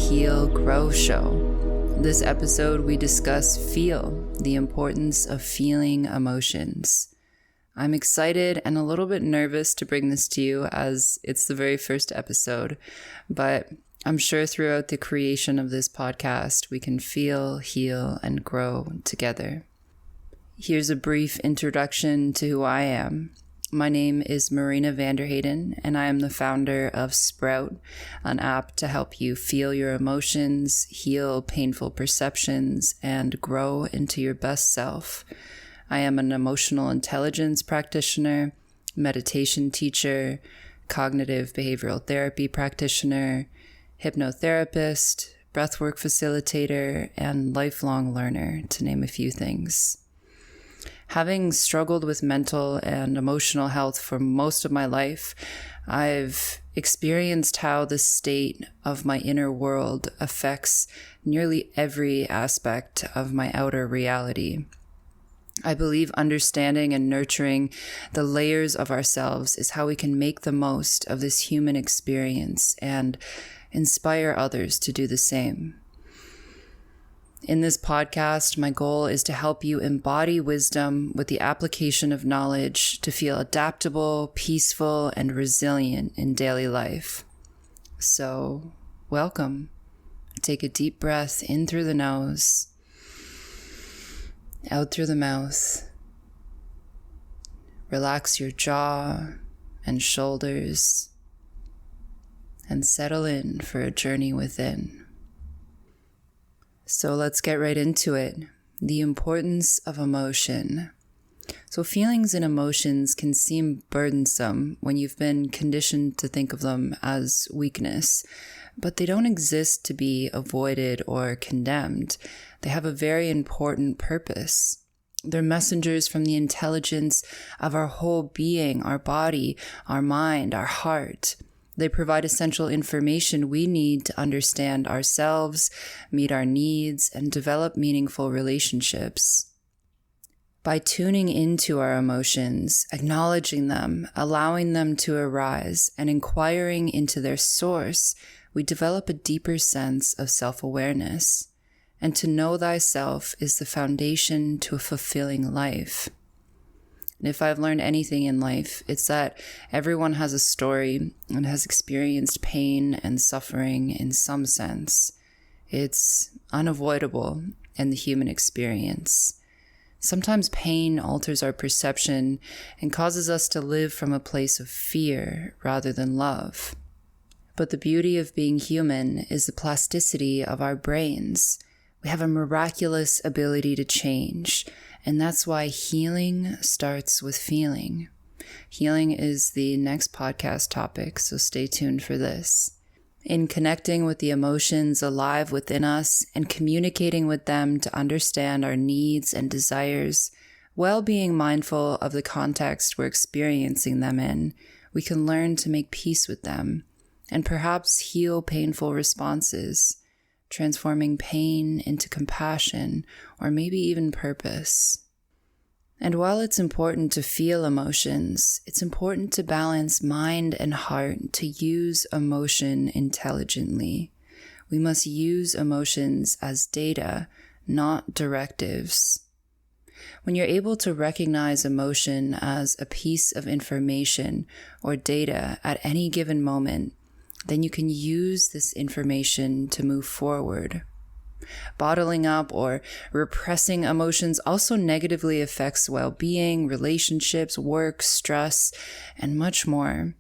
Heal, Grow show. This episode, we discuss feel, the importance of feeling emotions. I'm excited and a little bit nervous to bring this to you as it's the very first episode, but I'm sure throughout the creation of this podcast, we can feel, heal, and grow together. Here's a brief introduction to who I am. My name is Marina Vanderhayden, and I am the founder of Sprowt, an app to help you feel your emotions, heal painful perceptions, and grow into your best self. I am an emotional intelligence practitioner, meditation teacher, cognitive behavioral therapy practitioner, hypnotherapist, breathwork facilitator, and lifelong learner, to name a few things. Having struggled with mental and emotional health for most of my life, I've experienced how the state of my inner world affects nearly every aspect of my outer reality. I believe understanding and nurturing the layers of ourselves is how we can make the most of this human experience and inspire others to do the same. In this podcast, my goal is to help you embody wisdom with the application of knowledge to feel adaptable, peaceful, and resilient in daily life. So, welcome. Take a deep breath in through the nose, out through the mouth. Relax your jaw and shoulders, and settle in for a journey within. So let's get right into it. The importance of emotion. So feelings and emotions can seem burdensome when you've been conditioned to think of them as weakness, but they don't exist to be avoided or condemned. They have a very important purpose. They're messengers from the intelligence of our whole being, our body, our mind, our heart. They provide essential information we need to understand ourselves, meet our needs, and develop meaningful relationships. By tuning into our emotions, acknowledging them, allowing them to arise, and inquiring into their source, we develop a deeper sense of self-awareness. And to know thyself is the foundation to a fulfilling life. And if I've learned anything in life, it's that everyone has a story and has experienced pain and suffering in some sense. It's unavoidable in the human experience. Sometimes pain alters our perception and causes us to live from a place of fear rather than love. But the beauty of being human is the plasticity of our brains. We have a miraculous ability to change. And that's why healing starts with feeling. Healing is the next podcast topic, so stay tuned for this. In connecting with the emotions alive within us and communicating with them to understand our needs and desires, while being mindful of the context we're experiencing them in, we can learn to make peace with them and perhaps heal painful responses, transforming pain into compassion or maybe even purpose. And while it's important to feel emotions, it's important to balance mind and heart to use emotion intelligently. We must use emotions as data, not directives. When you're able to recognize emotion as a piece of information or data at any given moment, then you can use this information to move forward. Bottling up or repressing emotions also negatively affects well-being, relationships, work, stress, and much more.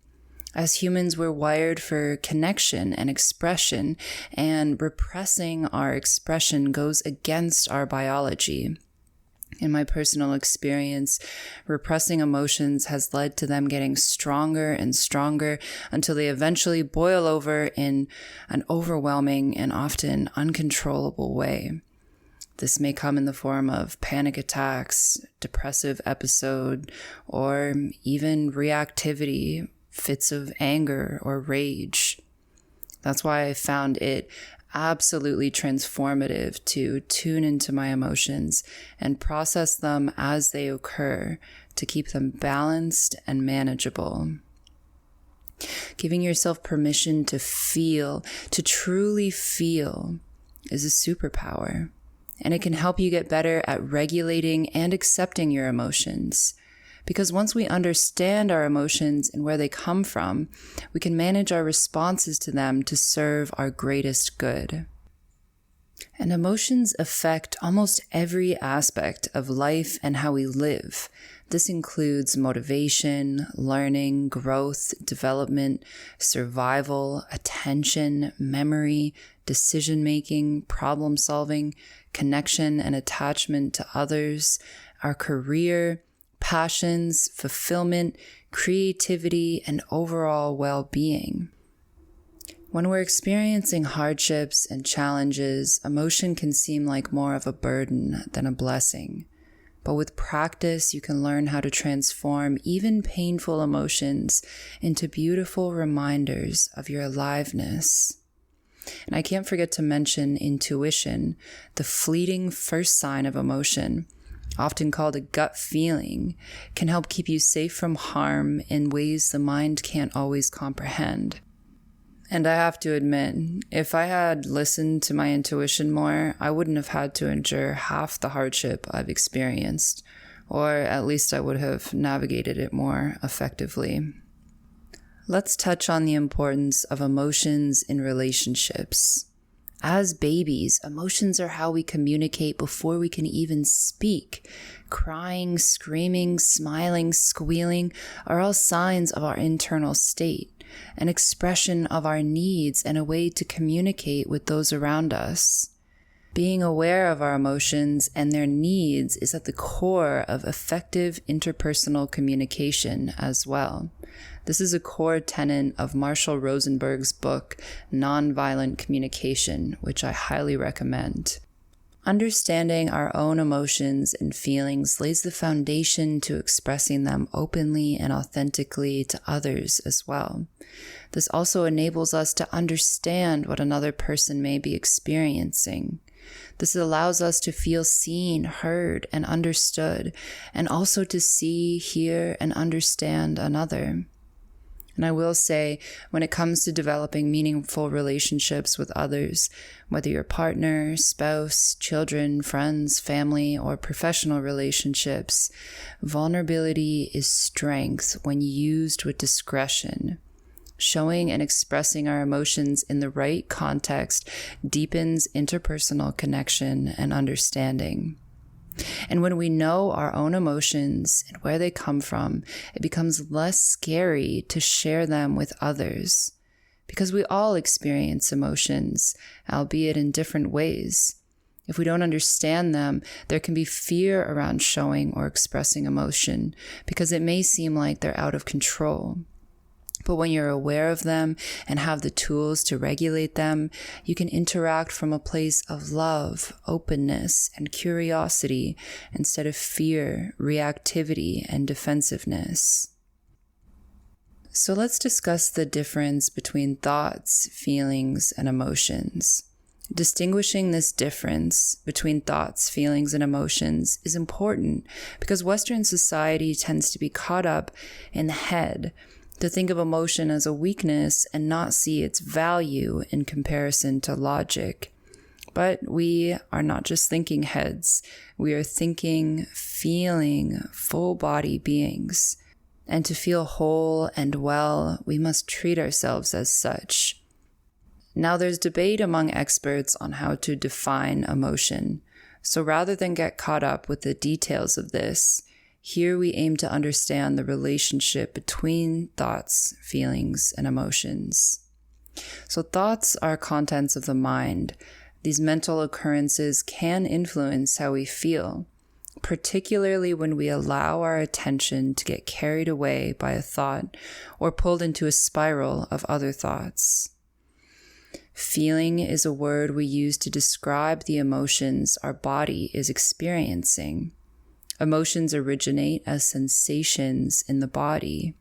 As humans, we're wired for connection and expression, and repressing our expression goes against our biology. In my personal experience, repressing emotions has led to them getting stronger and stronger until they eventually boil over in an overwhelming and often uncontrollable way. This may come in the form of panic attacks, depressive episode, or even reactivity, fits of anger or rage. That's why I found it absolutely transformative to tune into my emotions and process them as they occur to keep them balanced and manageable. Giving yourself permission to feel, to truly feel, is a superpower. And it can help you get better at regulating and accepting your emotions. Because once we understand our emotions and where they come from, we can manage our responses to them to serve our greatest good. And emotions affect almost every aspect of life and how we live. This includes motivation, learning, growth, development, survival, attention, memory, decision-making, problem-solving, connection and attachment to others, our career, passions, fulfillment, creativity, and overall well-being. When we're experiencing hardships and challenges, emotion can seem like more of a burden than a blessing. But with practice, you can learn how to transform even painful emotions into beautiful reminders of your aliveness. And I can't forget to mention intuition, the fleeting first sign of emotion, often called a gut feeling, can help keep you safe from harm in ways the mind can't always comprehend. And I have to admit, if I had listened to my intuition more, I wouldn't have had to endure half the hardship I've experienced, or at least I would have navigated it more effectively. Let's touch on the importance of emotions in relationships. As babies, emotions are how we communicate before we can even speak. Crying, screaming, smiling, squealing are all signs of our internal state, an expression of our needs and a way to communicate with those around us. Being aware of our emotions and their needs is at the core of effective interpersonal communication as well. This is a core tenet of Marshall Rosenberg's book, Nonviolent Communication, which I highly recommend. Understanding our own emotions and feelings lays the foundation to expressing them openly and authentically to others as well. This also enables us to understand what another person may be experiencing. This allows us to feel seen, heard, and understood, and also to see, hear, and understand another. And I will say, when it comes to developing meaningful relationships with others, whether your partner, spouse, children, friends, family, or professional relationships, vulnerability is strength when used with discretion. Showing and expressing our emotions in the right context deepens interpersonal connection and understanding. And when we know our own emotions and where they come from, it becomes less scary to share them with others. Because we all experience emotions, albeit in different ways. If we don't understand them, there can be fear around showing or expressing emotion, because it may seem like they're out of control. But when you're aware of them and have the tools to regulate them, you can interact from a place of love, openness, and curiosity instead of fear, reactivity, and defensiveness. So let's discuss the difference between thoughts, feelings, and emotions. Distinguishing this difference between thoughts, feelings, and emotions is important because Western society tends to be caught up in the head, to think of emotion as a weakness and not see its value in comparison to logic. But we are not just thinking heads. We are thinking, feeling, full-body beings. And to feel whole and well, we must treat ourselves as such. Now, there's debate among experts on how to define emotion. So rather than get caught up with the details of this, here we aim to understand the relationship between thoughts, feelings, and emotions. So thoughts are contents of the mind. These mental occurrences can influence how we feel, particularly when we allow our attention to get carried away by a thought or pulled into a spiral of other thoughts. Feeling is a word we use to describe the emotions our body is experiencing. Emotions originate as sensations in the body,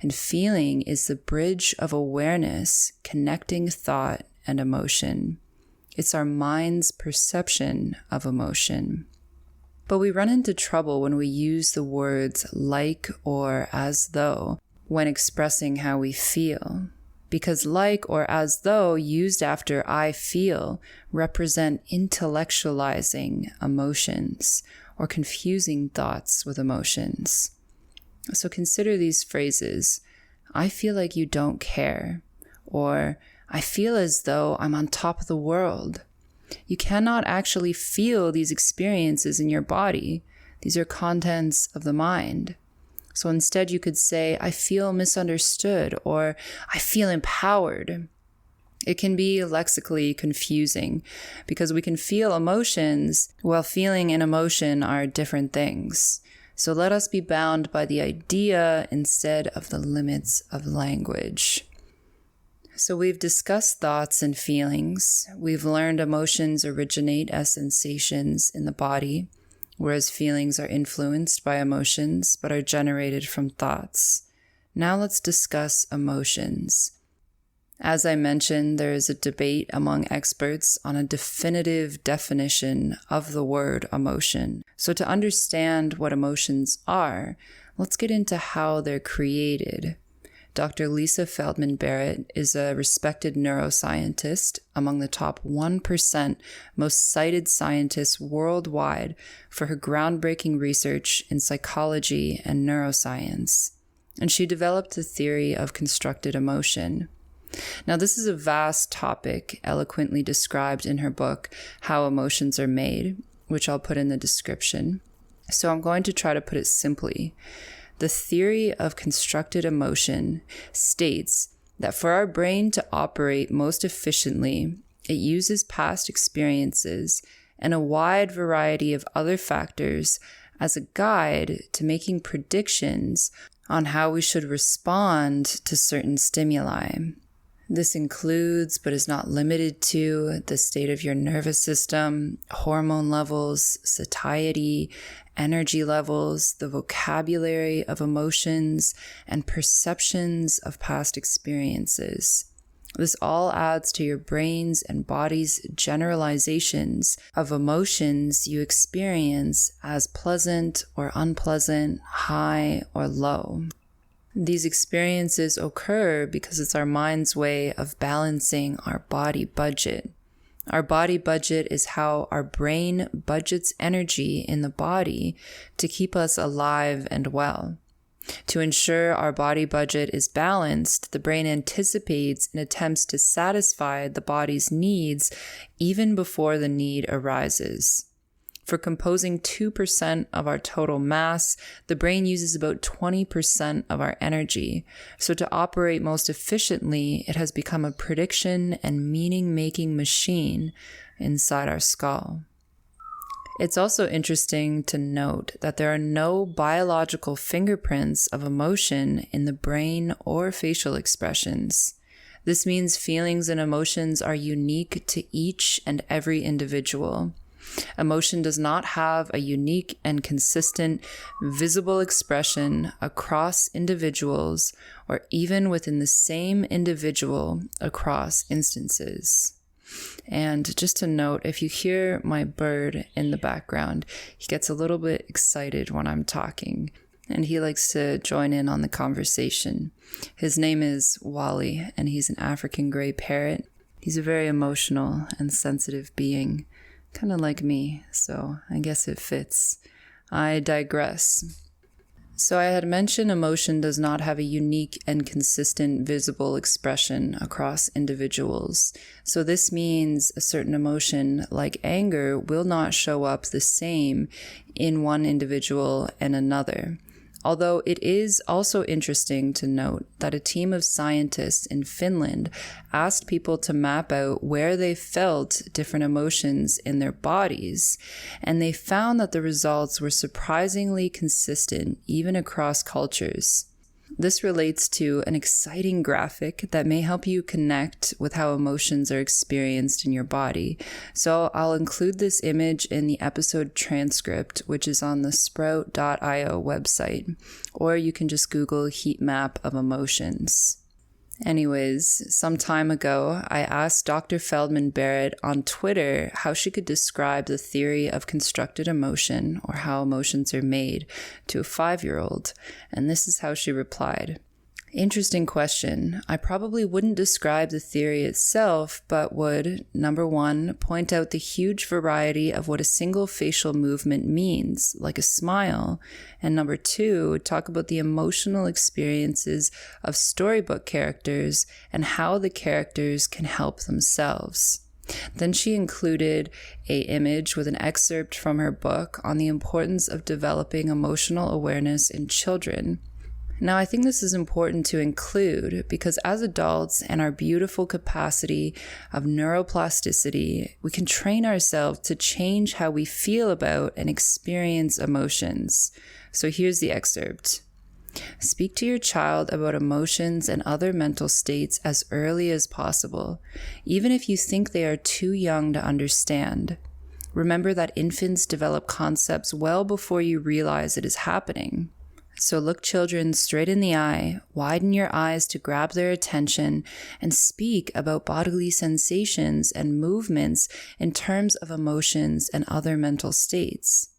and feeling is the bridge of awareness connecting thought and emotion. It's our mind's perception of emotion. But we run into trouble when we use the words like or as though when expressing how we feel, because like or as though used after I feel represent intellectualizing emotions or confusing thoughts with emotions. So consider these phrases: I feel like you don't care, or I feel as though I'm on top of the world. You cannot actually feel these experiences in your body. These are contents of the mind. So instead you could say, I feel misunderstood, or I feel empowered. It can be lexically confusing because we can feel emotions while feeling and emotion are different things. So let us be bound by the idea instead of the limits of language. So we've discussed thoughts and feelings. We've learned emotions originate as sensations in the body, whereas feelings are influenced by emotions but are generated from thoughts. Now let's discuss emotions. As I mentioned, there is a debate among experts on a definitive definition of the word emotion. So to understand what emotions are, let's get into how they're created. Dr. Lisa Feldman Barrett is a respected neuroscientist, among the top 1% most cited scientists worldwide for her groundbreaking research in psychology and neuroscience. And she developed the theory of constructed emotion. Now, this is a vast topic eloquently described in her book, How Emotions Are Made, which I'll put in the description. So I'm going to try to put it simply. The theory of constructed emotion states that for our brain to operate most efficiently, it uses past experiences and a wide variety of other factors as a guide to making predictions on how we should respond to certain stimuli. This includes, but is not limited to, the state of your nervous system, hormone levels, satiety, energy levels, the vocabulary of emotions, and perceptions of past experiences. This all adds to your brain's and body's generalizations of emotions you experience as pleasant or unpleasant, high or low. These experiences occur because it's our mind's way of balancing our body budget. Our body budget is how our brain budgets energy in the body to keep us alive and well. To ensure our body budget is balanced, the brain anticipates and attempts to satisfy the body's needs even before the need arises. For composing 2% of our total mass, the brain uses about 20% of our energy. So to operate most efficiently, it has become a prediction and meaning-making machine inside our skull. It's also interesting to note that there are no biological fingerprints of emotion in the brain or facial expressions. This means feelings and emotions are unique to each and every individual. Emotion does not have a unique and consistent, visible expression across individuals or even within the same individual across instances. And just to note, if you hear my bird in the background, he gets a little bit excited when I'm talking, and he likes to join in on the conversation. His name is Wally, and he's an African gray parrot. He's a very emotional and sensitive being. Kind of like me, so I guess it fits. I digress. So I had mentioned emotion does not have a unique and consistent visible expression across individuals. So this means a certain emotion, like anger, will not show up the same in one individual and another. Although it is also interesting to note that a team of scientists in Finland asked people to map out where they felt different emotions in their bodies, and they found that the results were surprisingly consistent even across cultures. This relates to an exciting graphic that may help you connect with how emotions are experienced in your body. So I'll include this image in the episode transcript, which is on the Sprowt.io website, or you can just Google heat map of emotions. Anyways, some time ago, I asked Dr. Feldman Barrett on Twitter how she could describe the theory of constructed emotion, or how emotions are made, to a 5-year-old, and this is how she replied. Interesting question. I probably wouldn't describe the theory itself, but would, number one, point out the huge variety of what a single facial movement means, like a smile, and number two, talk about the emotional experiences of storybook characters and how the characters can help themselves. Then she included an image with an excerpt from her book on the importance of developing emotional awareness in children. Now, I think this is important to include because as adults and our beautiful capacity of neuroplasticity, we can train ourselves to change how we feel about and experience emotions. So here's the excerpt. Speak to your child about emotions and other mental states as early as possible, even if you think they are too young to understand. Remember that infants develop concepts well before you realize it is happening. So look children straight in the eye, widen your eyes to grab their attention, and speak about bodily sensations and movements in terms of emotions and other mental states.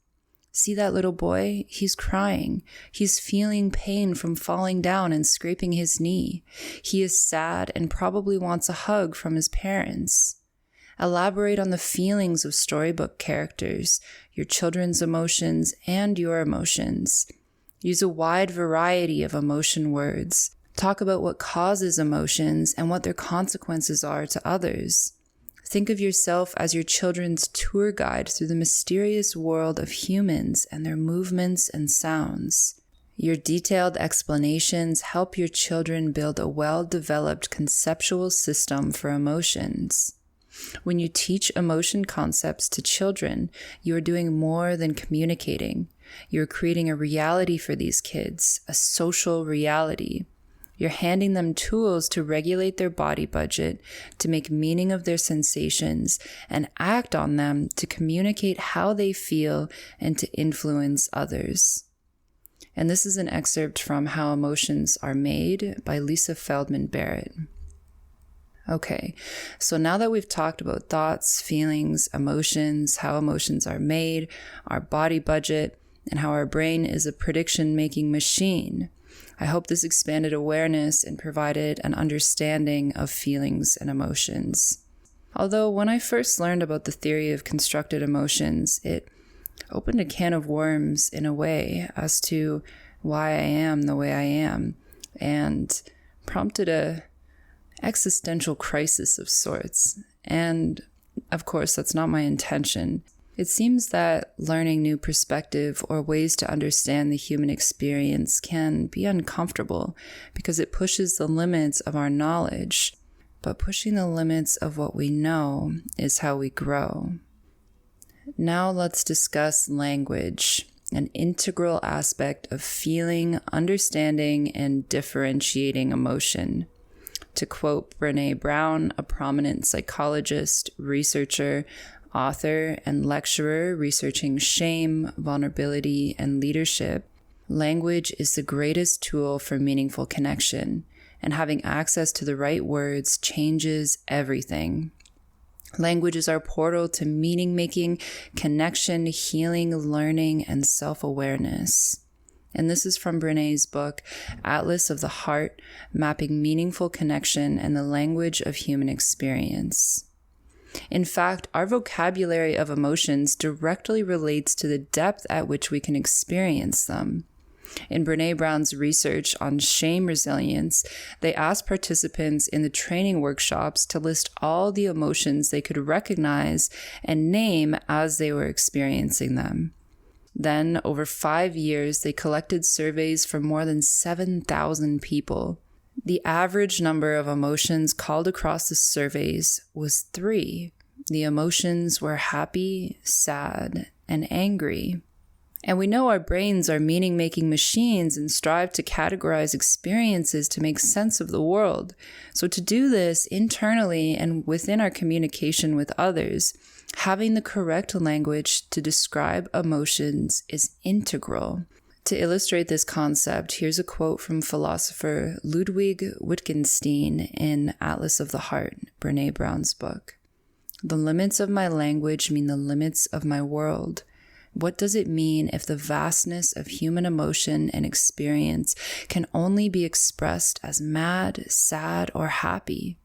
See that little boy? He's crying. He's feeling pain from falling down and scraping his knee. He is sad and probably wants a hug from his parents. Elaborate on the feelings of storybook characters, your children's emotions, and your emotions. Use a wide variety of emotion words. Talk about what causes emotions and what their consequences are to others. Think of yourself as your children's tour guide through the mysterious world of humans and their movements and sounds. Your detailed explanations help your children build a well-developed conceptual system for emotions. When you teach emotion concepts to children, you are doing more than communicating. You're creating a reality for these kids, a social reality. You're handing them tools to regulate their body budget, to make meaning of their sensations, and act on them to communicate how they feel and to influence others. And this is an excerpt from How Emotions Are Made by Lisa Feldman Barrett. Okay, so now that we've talked about thoughts, feelings, emotions, how emotions are made, our body budget, and how our brain is a prediction-making machine, I hope this expanded awareness and provided an understanding of feelings and emotions. Although when I first learned about the theory of constructed emotions, it opened a can of worms in a way as to why I am the way I am, and prompted a existential crisis of sorts. And of course, that's not my intention. It seems that learning new perspective or ways to understand the human experience can be uncomfortable because it pushes the limits of our knowledge. But pushing the limits of what we know is how we grow. Now let's discuss language, an integral aspect of feeling, understanding, and differentiating emotion. To quote Brené Brown, a prominent psychologist, researcher, author, and lecturer researching shame, vulnerability, and leadership, language is the greatest tool for meaningful connection, and having access to the right words changes everything. Language is our portal to meaning-making, connection, healing, learning, and self-awareness. And this is from Brené's book, Atlas of the Heart, Mapping Meaningful Connection and the Language of Human Experience. In fact, our vocabulary of emotions directly relates to the depth at which we can experience them. In Brené Brown's research on shame resilience, they asked participants in the training workshops to list all the emotions they could recognize and name as they were experiencing them. Then, over 5 years, they collected surveys from more than 7,000 people. The average number of emotions called across the surveys was 3. The emotions were happy, sad, and angry. And we know our brains are meaning-making machines and strive to categorize experiences to make sense of the world. So to do this internally and within our communication with others, having the correct language to describe emotions is integral. To illustrate this concept, here's a quote from philosopher Ludwig Wittgenstein in Atlas of the Heart, Brené Brown's book. "The limits of my language mean the limits of my world. What does it mean if the vastness of human emotion and experience can only be expressed as mad, sad, or happy?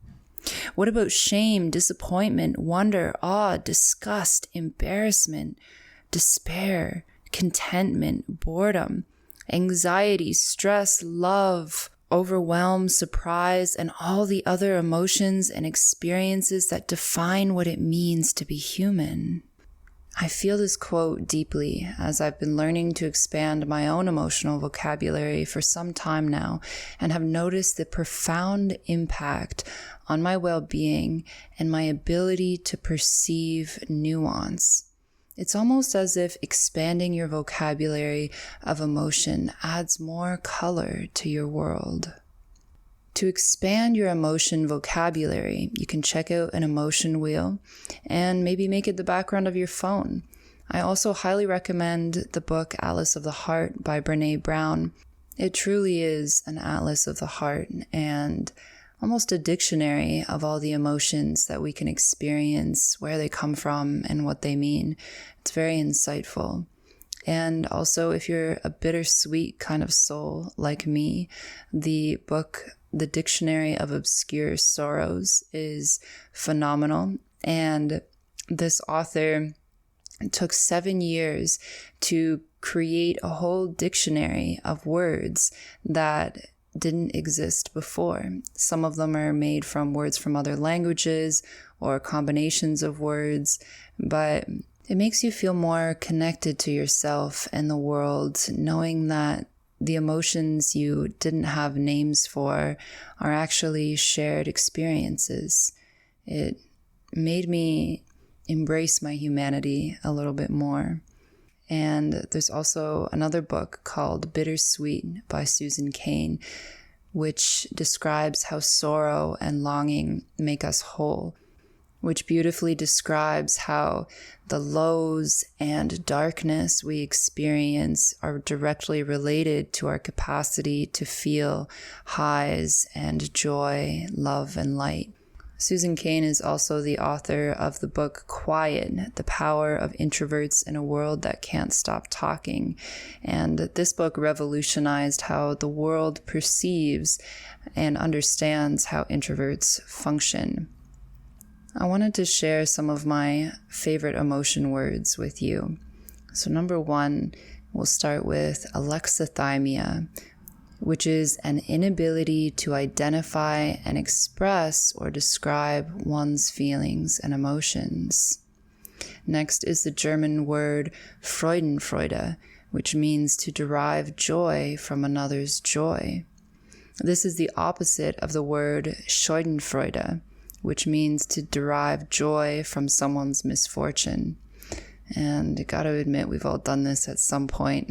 What about shame, disappointment, wonder, awe, disgust, embarrassment, despair, contentment, boredom, anxiety, stress, love, overwhelm, surprise, and all the other emotions and experiences that define what it means to be human? I feel this quote deeply as I've been learning to expand my own emotional vocabulary for some time now and have noticed the profound impact on my well-being and my ability to perceive nuance. It's almost as if expanding your vocabulary of emotion adds more color to your world. To expand your emotion vocabulary, you can check out an emotion wheel and maybe make it the background of your phone. I also highly recommend the book Atlas of the Heart by Brené Brown. It truly is an atlas of the heart and almost a dictionary of all the emotions that we can experience, where they come from, and what they mean. It's very insightful. And also, if you're a bittersweet kind of soul like me, the book The Dictionary of Obscure Sorrows is phenomenal. And this author took 7 years to create a whole dictionary of words that didn't exist before. Some of them are made from words from other languages or combinations of words, but it makes you feel more connected to yourself and the world, knowing that the emotions you didn't have names for are actually shared experiences. It made me embrace my humanity a little bit more. And there's also another book called Bittersweet by Susan Cain, which describes how sorrow and longing make us whole, which beautifully describes how the lows and darkness we experience are directly related to our capacity to feel highs and joy, love, and light. Susan Cain is also the author of the book Quiet, The Power of Introverts in a World That Can't Stop Talking. And this book revolutionized how the world perceives and understands how introverts function. I wanted to share some of my favorite emotion words with you. So number 1, we'll start with alexithymia, which is an inability to identify and express or describe one's feelings and emotions. Next is the German word Freudenfreude, which means to derive joy from another's joy. This is the opposite of the word Schadenfreude, which means to derive joy from someone's misfortune. And I gotta admit, we've all done this at some point.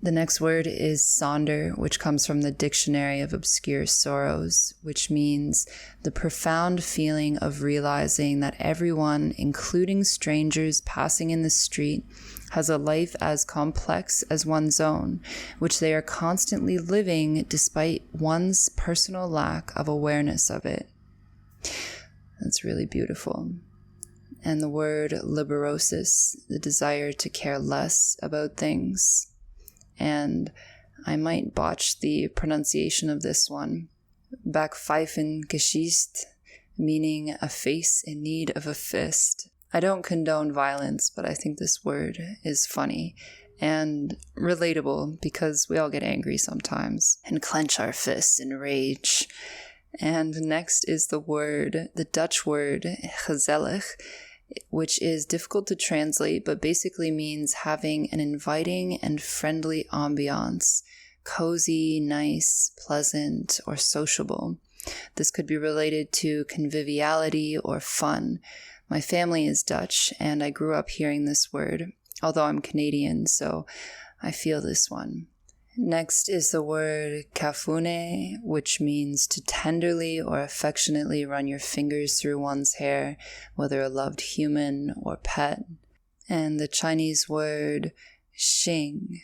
The next word is Sonder, which comes from the Dictionary of Obscure Sorrows, which means the profound feeling of realizing that everyone, including strangers passing in the street, has a life as complex as one's own, which they are constantly living despite one's personal lack of awareness of it. That's really beautiful. And the word liberosis, the desire to care less about things. And I might botch the pronunciation of this one. Backpfeifengesicht, meaning a face in need of a fist. I don't condone violence, but I think this word is funny and relatable because we all get angry sometimes and clench our fists in rage. And next is the Dutch word gezellig, which is difficult to translate, but basically means having an inviting and friendly ambiance, cozy, nice, pleasant, or sociable. This could be related to conviviality or fun. My family is Dutch, and I grew up hearing this word, although I'm Canadian, so I feel this one. Next is the word kafune, which means to tenderly or affectionately run your fingers through one's hair, whether a loved human or pet. And the Chinese word xing,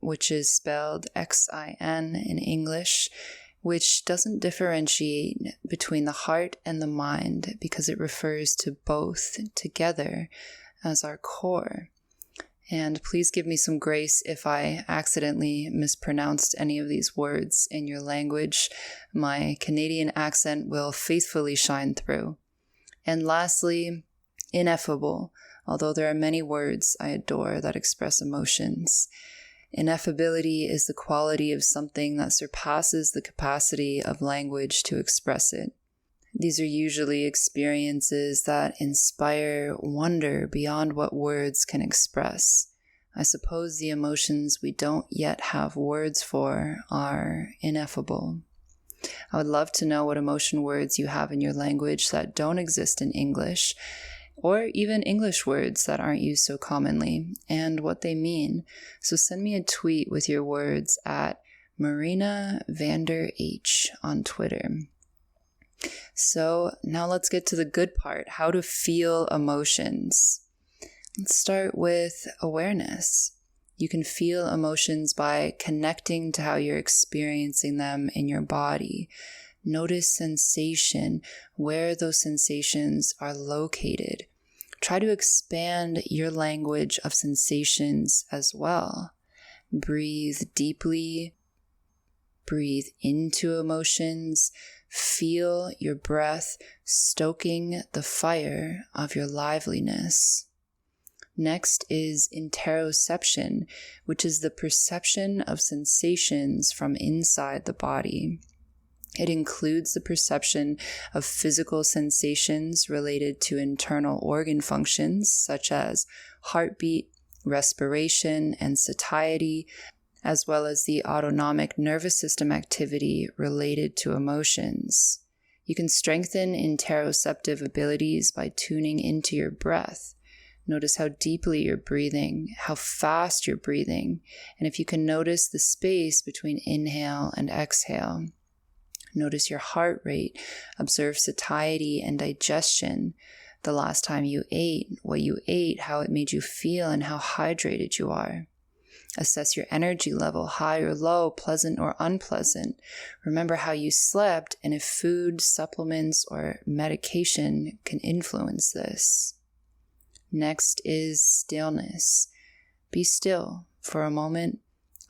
which is spelled Xin in English, which doesn't differentiate between the heart and the mind because it refers to both together as our core. And please give me some grace if I accidentally mispronounced any of these words in your language. My Canadian accent will faithfully shine through. And lastly, ineffable, although there are many words I adore that express emotions. Ineffability is the quality of something that surpasses the capacity of language to express it. These are usually experiences that inspire wonder beyond what words can express. I suppose the emotions we don't yet have words for are ineffable. I would love to know what emotion words you have in your language that don't exist in English, or even English words that aren't used so commonly, and what they mean. So send me a tweet with your words at Marina Vander H on Twitter. So now let's get to the good part, how to feel emotions. Let's start with awareness. You can feel emotions by connecting to how you're experiencing them in your body. Notice sensation, where those sensations are located. Try to expand your language of sensations as well. Breathe deeply. Breathe into emotions. Feel your breath stoking the fire of your liveliness. Next is interoception, which is the perception of sensations from inside the body. It includes the perception of physical sensations related to internal organ functions, such as heartbeat, respiration, and satiety, as well as the autonomic nervous system activity related to emotions. You can strengthen interoceptive abilities by tuning into your breath. Notice how deeply you're breathing, how fast you're breathing, and if you can notice the space between inhale and exhale. Notice your heart rate, observe satiety and digestion, the last time you ate, what you ate, how it made you feel, and how hydrated you are. Assess your energy level, high or low, pleasant or unpleasant. Remember how you slept and if food, supplements, or medication can influence this. Next is stillness. Be still for a moment,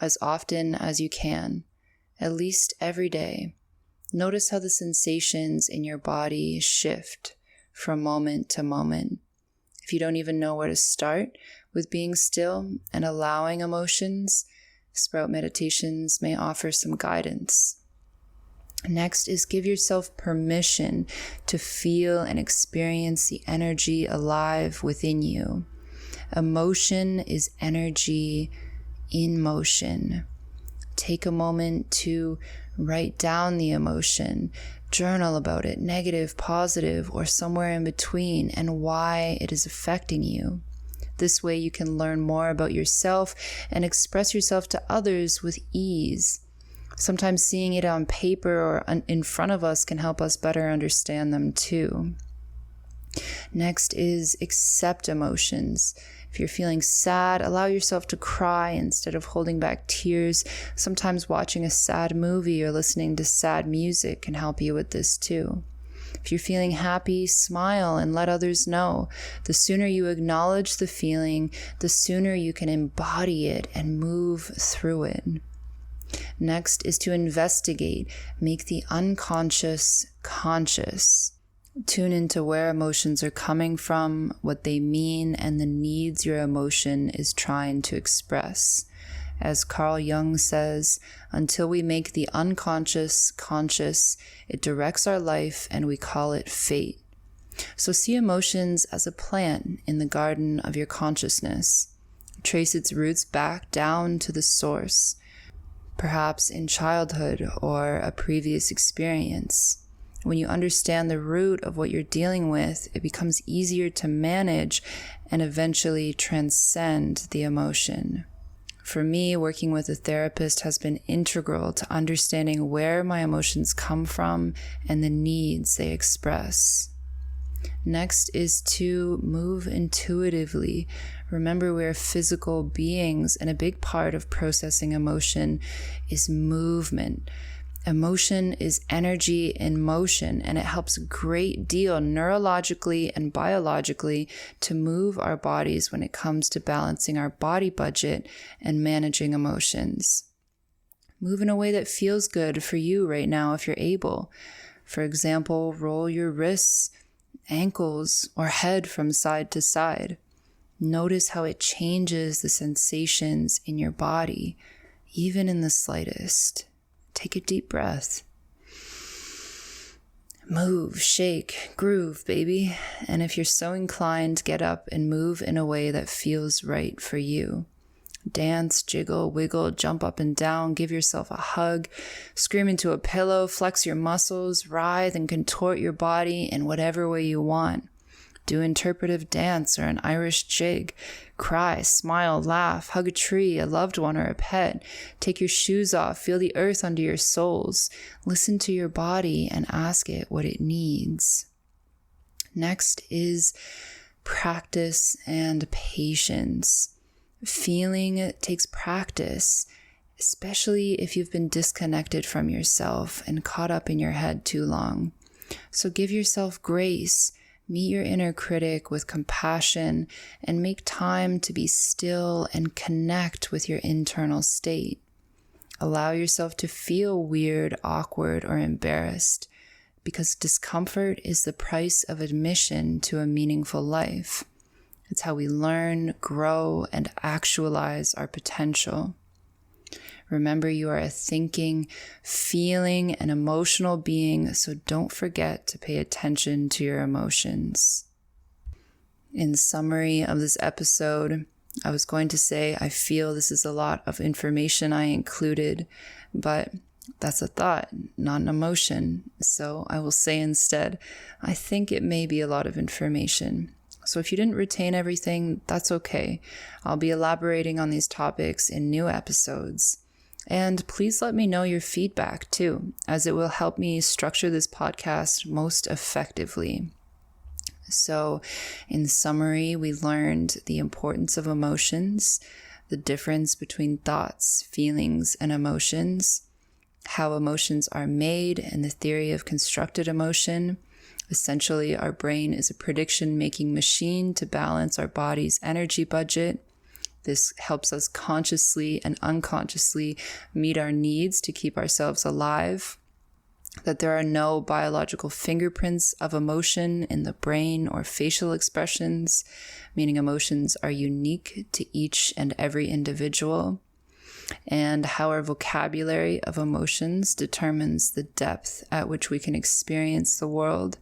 as often as you can, at least every day. Notice how the sensations in your body shift from moment to moment. If you don't even know where to start with being still and allowing emotions, Sprowt meditations may offer some guidance. Next is give yourself permission to feel and experience the energy alive within you. Emotion is energy in motion. Take a moment to write down the emotion, journal about it, negative, positive, or somewhere in between, and why it is affecting you. This way you can learn more about yourself and express yourself to others with ease. Sometimes seeing it on paper or in front of us can help us better understand them too. Next is accept emotions. If you're feeling sad, allow yourself to cry instead of holding back tears. Sometimes watching a sad movie or listening to sad music can help you with this too. If you're feeling happy, smile and let others know. The sooner you acknowledge the feeling, the sooner you can embody it and move through it. Next is to investigate. Make the unconscious conscious. Tune into where emotions are coming from, what they mean, and the needs your emotion is trying to express. As Carl Jung says, until we make the unconscious conscious, it directs our life and we call it fate. So see emotions as a plant in the garden of your consciousness. Trace its roots back down to the source, perhaps in childhood or a previous experience. When you understand the root of what you're dealing with, it becomes easier to manage and eventually transcend the emotion. For me, working with a therapist has been integral to understanding where my emotions come from and the needs they express. Next is to move intuitively. Remember, we're physical beings, and a big part of processing emotion is movement. Emotion is energy in motion, and it helps a great deal neurologically and biologically to move our bodies when it comes to balancing our body budget and managing emotions. Move in a way that feels good for you right now if you're able. For example, roll your wrists, ankles, or head from side to side. Notice how it changes the sensations in your body, even in the slightest. Take a deep breath. Move, shake, groove, baby. And if you're so inclined, get up and move in a way that feels right for you. Dance, jiggle, wiggle, jump up and down, give yourself a hug, scream into a pillow, flex your muscles, writhe and contort your body in whatever way you want. Do interpretive dance or an Irish jig. Cry, smile, laugh, hug a tree, a loved one, or a pet. Take your shoes off, feel the earth under your soles. Listen to your body and ask it what it needs. Next is practice and patience. Feeling takes practice, especially if you've been disconnected from yourself and caught up in your head too long. So give yourself grace. Meet your inner critic with compassion and make time to be still and connect with your internal state. Allow yourself to feel weird, awkward, or embarrassed, because discomfort is the price of admission to a meaningful life. It's how we learn, grow, and actualize our potential. Remember, you are a thinking, feeling, and emotional being, so don't forget to pay attention to your emotions. In summary of this episode, I was going to say I feel this is a lot of information I included, but that's a thought, not an emotion. So I will say instead, I think it may be a lot of information. So if you didn't retain everything, that's okay. I'll be elaborating on these topics in new episodes. And please let me know your feedback too, as it will help me structure this podcast most effectively. So, in summary, we learned the importance of emotions, the difference between thoughts, feelings, and emotions, how emotions are made, and the theory of constructed emotion. Essentially, our brain is a prediction-making machine to balance our body's energy budget. This helps us consciously and unconsciously meet our needs to keep ourselves alive. That there are no biological fingerprints of emotion in the brain or facial expressions, meaning emotions are unique to each and every individual. And how our vocabulary of emotions determines the depth at which we can experience the world,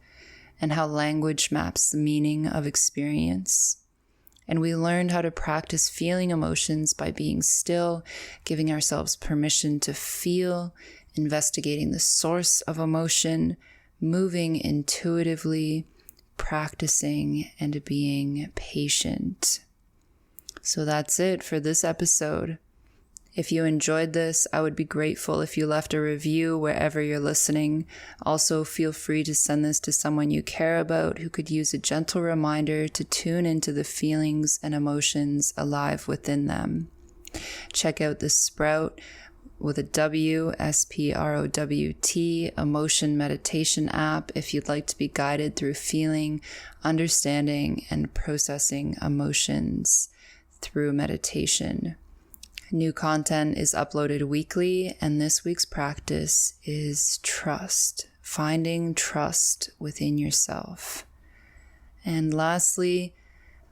and how language maps the meaning of experience. And we learned how to practice feeling emotions by being still, giving ourselves permission to feel, investigating the source of emotion, moving intuitively, practicing, and being patient. So that's it for this episode. If you enjoyed this, I would be grateful if you left a review wherever you're listening. Also, feel free to send this to someone you care about who could use a gentle reminder to tune into the feelings and emotions alive within them. Check out the Sprowt with a W, S-P-R-O-W-T, emotion meditation app if you'd like to be guided through feeling, understanding, and processing emotions through meditation. New content is uploaded weekly, and this week's practice is trust, finding trust within yourself. And lastly,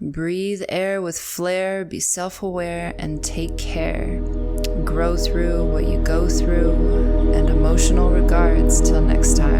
breathe air with flair, be self-aware, and take care. Grow through what you go through, and emotional regards till next time.